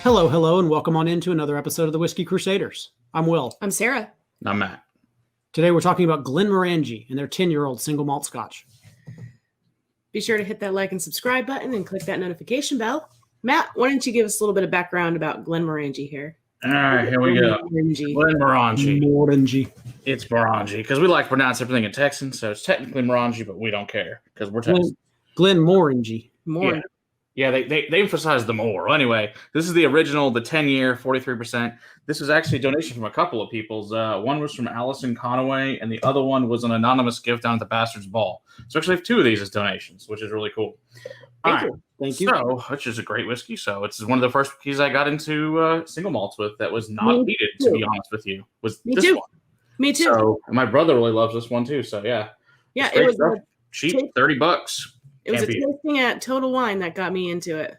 Hello, and welcome on into another episode of the Whiskey Crusaders. I'm Will. I'm Sarah. I'm Matt. Today we're talking about Glenmorangie and their 10-year-old single malt Scotch. Be sure to hit that like and subscribe button and click that notification bell. Matt, why don't you give us a little bit of background about Glenmorangie here? All right, here we go. Glenmorangie. It's Morangie because we like to pronounce everything in Texan, so it's technically Morangie, but we don't care because we're Texans. Glenmorangie. Yeah, they emphasize the more. Well, anyway, this is the original, the 10-year, 43%. This was actually a donation from a couple of people's. One was from Allison Conaway, and the other one was an anonymous gift down at the Bastard's Ball. So actually, I have two of these as donations, which is really cool. Thank you. So, which is a great whiskey. So it's one of the first whiskeys I got into single malts with that was not peated, to be honest with you. Was Me this too. one. Me too. So my brother really loves this one too. So yeah. Yeah, Great it was stuff. Cheap, $30. It was Can't a beat it. tasting at Total Wine that got me into it.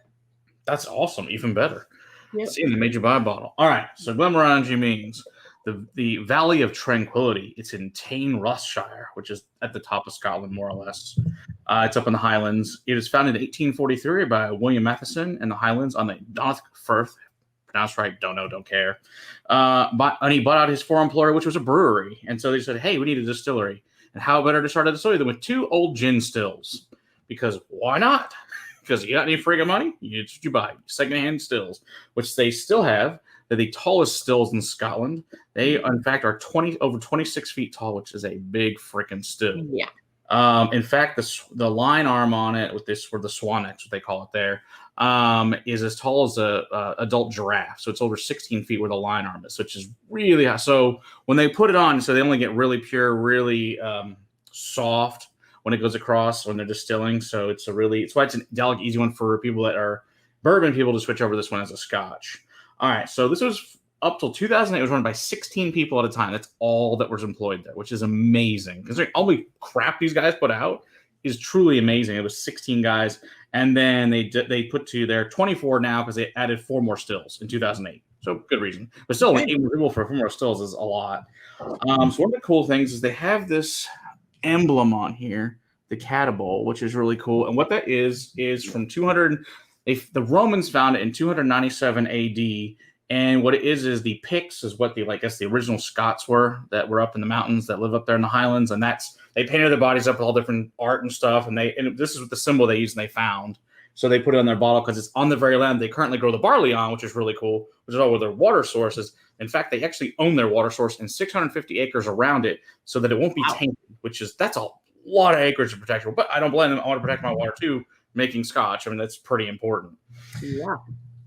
That's awesome. Even better. Yep. See, they made you buy a bottle. All right. So Glenmorangie means the Valley of Tranquility. It's in Tain, Ross-shire, which is at the top of Scotland, more or less. It's up in the Highlands. It was founded in 1843 by William Matheson in the Highlands on the Dornoch Firth. Pronounced right, don't know, don't care. And he bought out his former employer, which was a brewery. And so they said, hey, we need a distillery. And how better to start a distillery than with two old gin stills? Because why not? Because you got any friggin' money, it's what you buy. Secondhand stills, which they still have. They're the tallest stills in Scotland. They, in fact, are over 26 feet tall, which is a big freaking still. Yeah. In fact, the line arm on it with this, or the swan neck, what they call it there, is as tall as a adult giraffe. So it's over 16 feet where the line arm is, which is really high. So when they put it on, so they only get really pure, really soft when it goes across when they're distilling. So it's why it's a delicate, easy one for people that are bourbon people to switch over this one as a Scotch. All right. So this was up till 2008. It was run by 16 people at a time. That's all that was employed there, which is amazing. Because all the crap these guys put out is truly amazing. It was 16 guys. And then they put to their 24 now because they added 4 more stills in 2008. So good reason. But still, 8 more people for 4 more stills is a lot. So one of the cool things is they have this emblem on here, the Cadboll, which is really cool. And what that is from 200. The Romans found it in 297 AD. And what it is the Picts is what the original Scots were that were up in the mountains that live up there in the Highlands. And they painted their bodies up with all different art and stuff. And this is the symbol they used and they found. So they put it on their bottle because it's on the very land they currently grow the barley on, which is really cool, which is all where their water sources. In fact, they actually own their water source and 650 acres around it so that it won't be tainted, that's a lot of acreage to protect. But I don't blame them. I want to protect my water too, making Scotch. I mean, that's pretty important. Yeah.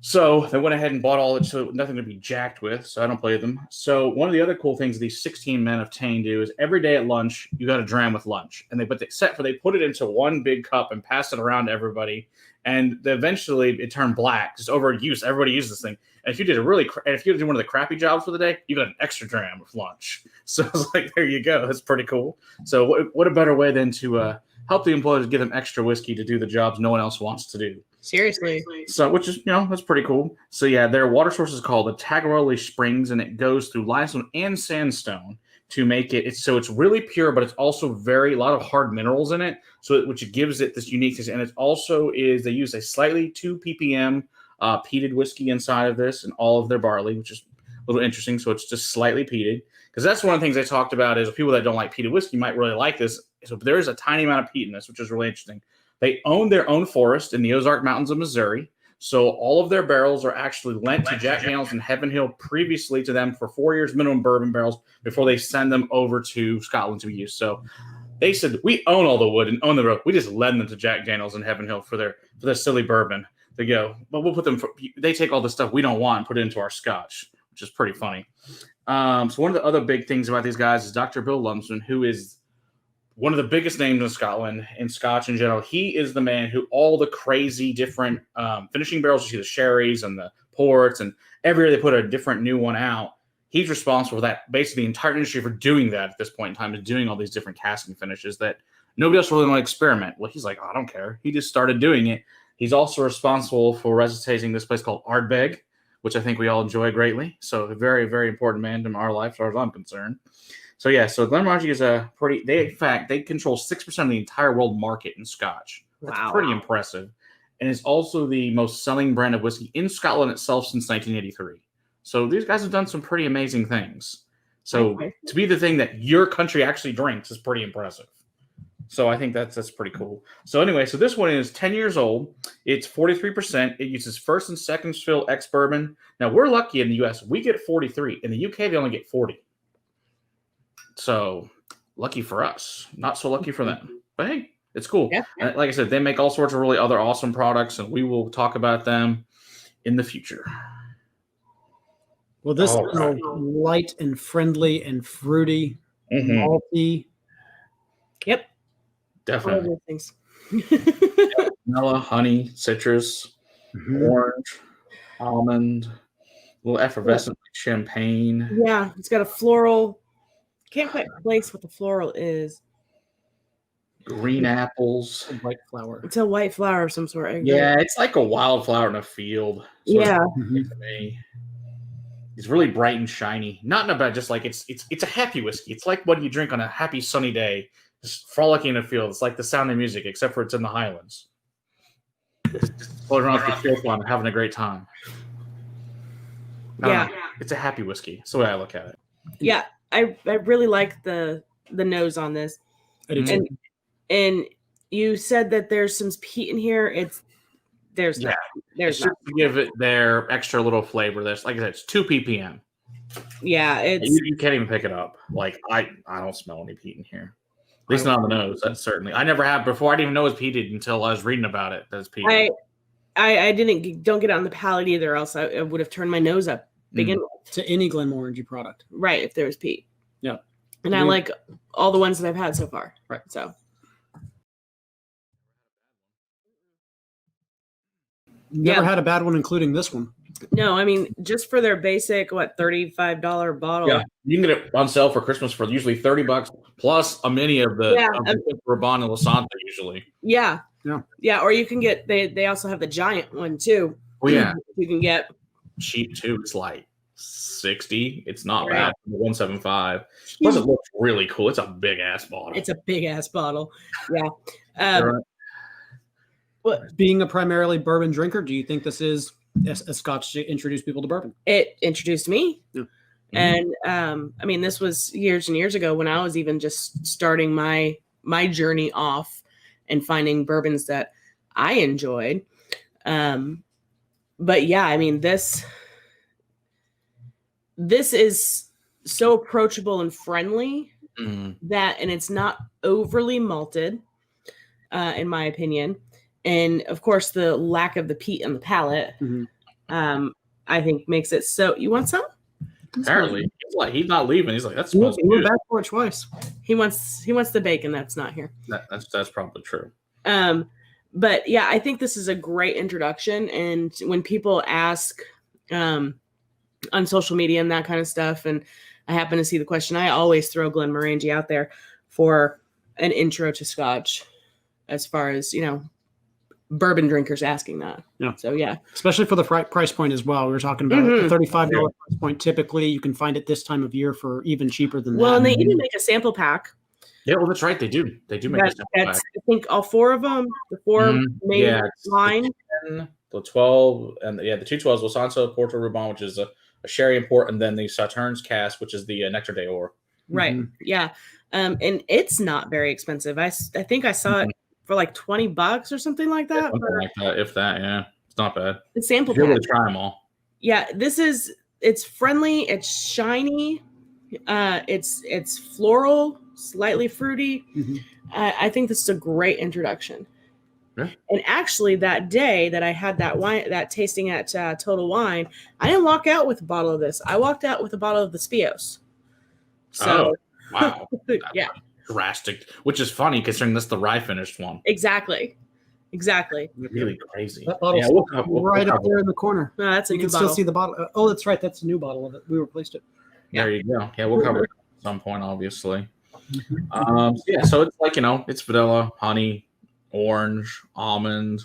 So they went ahead and bought all it, so nothing to be jacked with. So I don't play them. So one of the other cool things these 16 men of Tain do is every day at lunch, you got a dram with lunch. And they put it into one big cup and pass it around to everybody. And eventually it turned black, just overuse. Everybody uses this thing. And if you did one of the crappy jobs for the day, you got an extra dram with lunch. So it's like, there you go. That's pretty cool. So what a better way than to help the employees give them extra whiskey to do the jobs no one else wants to do. Seriously. So, which is, that's pretty cool. So yeah, their water source is called the Tarlogie Springs, and it goes through limestone and sandstone to make it. It's really pure, but it's also a lot of hard minerals in it. So which gives it this uniqueness. And it also they use a slightly 2 ppm peated whiskey inside of this and all of their barley, which is a little interesting. So it's just slightly peated. Because that's one of the things I talked about is people that don't like peated whiskey might really like this. So there is a tiny amount of peat in this, which is really interesting. They own their own forest in the Ozarks Mountains of Missouri. So all of their barrels are actually lent to Jack Daniel's and Heaven Hill previously to them for 4 years minimum bourbon barrels before they send them over to Scotland to be used. So they said, we own all the wood and own the road. We just lend them to Jack Daniel's and Heaven Hill for their silly bourbon. They go, but we'll put them they take all the stuff we don't want and put it into our Scotch, which is pretty funny. So one of the other big things about these guys is Dr. Bill Lumsden, who is one of the biggest names in Scotland, in Scotch in general. He is the man who all the crazy different finishing barrels, you see the sherries and the ports, and every year they put a different new one out. He's responsible for that, basically the entire industry for doing that at this point in time, is doing all these different casking finishes that nobody else really want to experiment. Well, he's like, I don't care. He just started doing it. He's also responsible for resuscitating this place called Ardbeg, which I think we all enjoy greatly. So a very, very important man in our life, as far as I'm concerned. So yeah, so Glenmorangie is they control 6% of the entire world market in Scotch. That's pretty impressive. and it's also the most selling brand of whiskey in Scotland itself since 1983. So these guys have done some pretty amazing things. So to be the thing that your country actually drinks is pretty impressive. So I think that's pretty cool. So anyway, so this one is 10 years old. It's 43%. It uses first and second fill ex-bourbon. Now, we're lucky in the U.S. We get 43. In the UK, they only get 40. So lucky for us. Not so lucky for them. But hey, it's cool. Yeah. And like I said, they make all sorts of really other awesome products, and we will talk about them in the future. Well, this is light and friendly and fruity, malty. Yep. Definitely. All of things. Vanilla, honey, citrus, orange, almond, a little effervescent champagne. Yeah, it's got a floral. Can't quite place what the floral is. Green apples. White flower. It's a white flower of some sort. Yeah, it's like a wildflower in a field. Yeah. To me. It's really bright and shiny. Not in a bad, just like it's a happy whiskey. It's like what you drink on a happy sunny day, just frolicking in a field. It's like the sound of music, except for it's in the Highlands. Just floating around with your fun, having a great time. It's a happy whiskey. That's the way I look at it. Yeah, I really like the nose on this. And you said that there's some peat in here. There's just to give it their extra little flavor. There's, like I said, it's 2 ppm. Yeah, you can't even pick it up. Like I don't smell any peat in here. At least not on the nose. That's certainly. I never have before. I didn't even know it was peated until I was reading about it. That's peated. I don't get it on the palate either. Else I would have turned my nose up. Begin to any Glenmorangie product, right? If there was peat. Yeah, and I like all the ones that I've had so far. Right. So. Never had a bad one, including this one. No, I mean, just for their basic, $35 bottle. Yeah, you can get it on sale for Christmas for usually $30 plus a mini of the Bourbon and Lasanta usually. Yeah. Or you can get they also have the giant one too. Oh yeah, you can get cheap too. It's like $60. It's not bad. $175. Plus, it looks really cool. It's a big ass bottle. It's a big ass bottle. Yeah. Being a primarily bourbon drinker, do you think this is a Scotch to introduce people to bourbon? It introduced me. Yeah. And I mean, this was years and years ago when I was even just starting my journey off and finding bourbons that I enjoyed. But yeah, I mean, this is so approachable and friendly and it's not overly malted, in my opinion. And of course, the lack of the peat on the palate, I think makes it so. You want some? Apparently, he's not leaving. He's like, that smells good. We're back for it twice. He wants the bacon that's not here. That's probably true. But yeah, I think this is a great introduction. And when people ask on social media and that kind of stuff, and I happen to see the question, I always throw Glenmorangie out there for an intro to Scotch, as far as bourbon drinkers asking that. Yeah. So yeah, especially for the price point as well. We were talking about a $35 price point. Typically, you can find it this time of year for even cheaper than that. Well, and they even make a sample pack. Yeah, well, that's right. They do. They do make a sample pack. I think all 4 of them. The 4 main line. The 12 and the 212s, Lasanta, Porto Ruban, which is a sherry import, and then the Sauternes cask, which is the Nectar d'Or. Right. Yeah. And it's not very expensive. I think I saw it for like $20 or something like that. Yeah, something like that, if that, yeah. It's not bad. The sample pack. Really try them all. Yeah, it's friendly, it's shiny, it's floral, slightly fruity. I think this is a great introduction. Yeah. And actually, that day that I had that tasting at Total Wine, I didn't walk out with a bottle of this. I walked out with a bottle of the Spios. So, wow. Yeah. Drastic, which is funny considering that's the rye finished one. Exactly. Really crazy. That bottle's right up there in the corner. No, that's a new bottle. You can still see the bottle. Oh, that's right. That's a new bottle of it. We replaced it. There you go. Yeah, we'll cover it at some point, obviously. So it's like, it's vanilla, honey, orange, almond.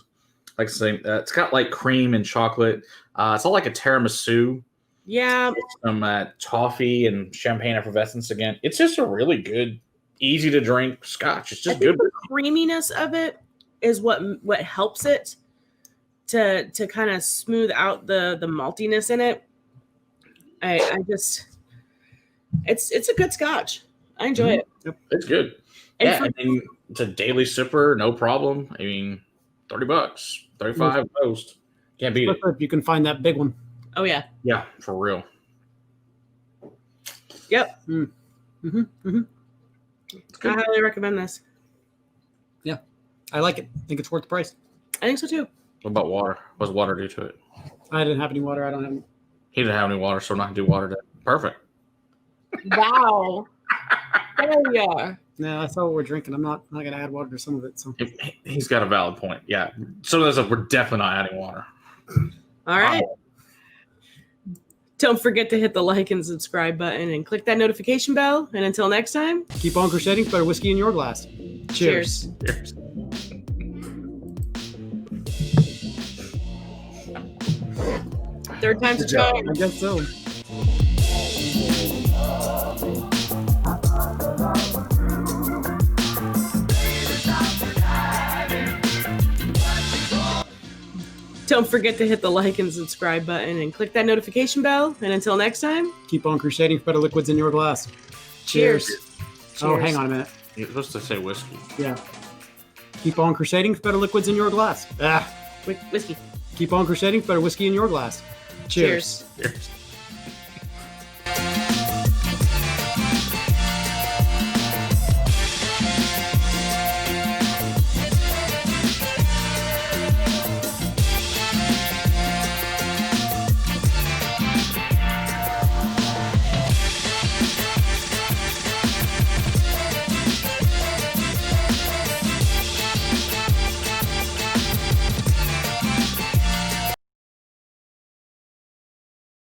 Like I say, it's got like cream and chocolate. It's all like a tiramisu. Yeah. Some toffee and champagne effervescence again. It's just a really good, easy to drink Scotch. It's just good. The creaminess of it is what helps it. to kind of smooth out the maltiness in it. I just it's a good Scotch. I enjoy it. Yep, it's good. And Yeah, I mean, it's a daily sipper, no problem. I mean, $30, 35 most. Can't beat it. You can find that big one. Oh yeah. Yeah, for real. Yep. Mm-hmm. Mm-hmm. I highly recommend this. Yeah, I like it. I think it's worth the price. I think so too. What about water? What's water do to it? I didn't have any water. I don't have any. He didn't have any water, so I'm not gonna do water. Perfect. Wow. There we are. No, that's all we're drinking. I'm not going to add water to some of it. So He's got a valid point. Yeah, some of this stuff we're definitely not adding water. All right. Don't forget to hit the like and subscribe button and click that notification bell. And until next time, keep on crusading for better whiskey in your glass. Cheers. Cheers. Third time's a charm. I guess so. Don't forget to hit the like and subscribe button and click that notification bell. And until next time, keep on crusading for better liquids in your glass. Cheers. Oh, hang on a minute. You're supposed to say whiskey. Yeah. Keep on crusading for better liquids in your glass. Whiskey. Keep on crusading for better whiskey in your glass. Cheers. Cheers.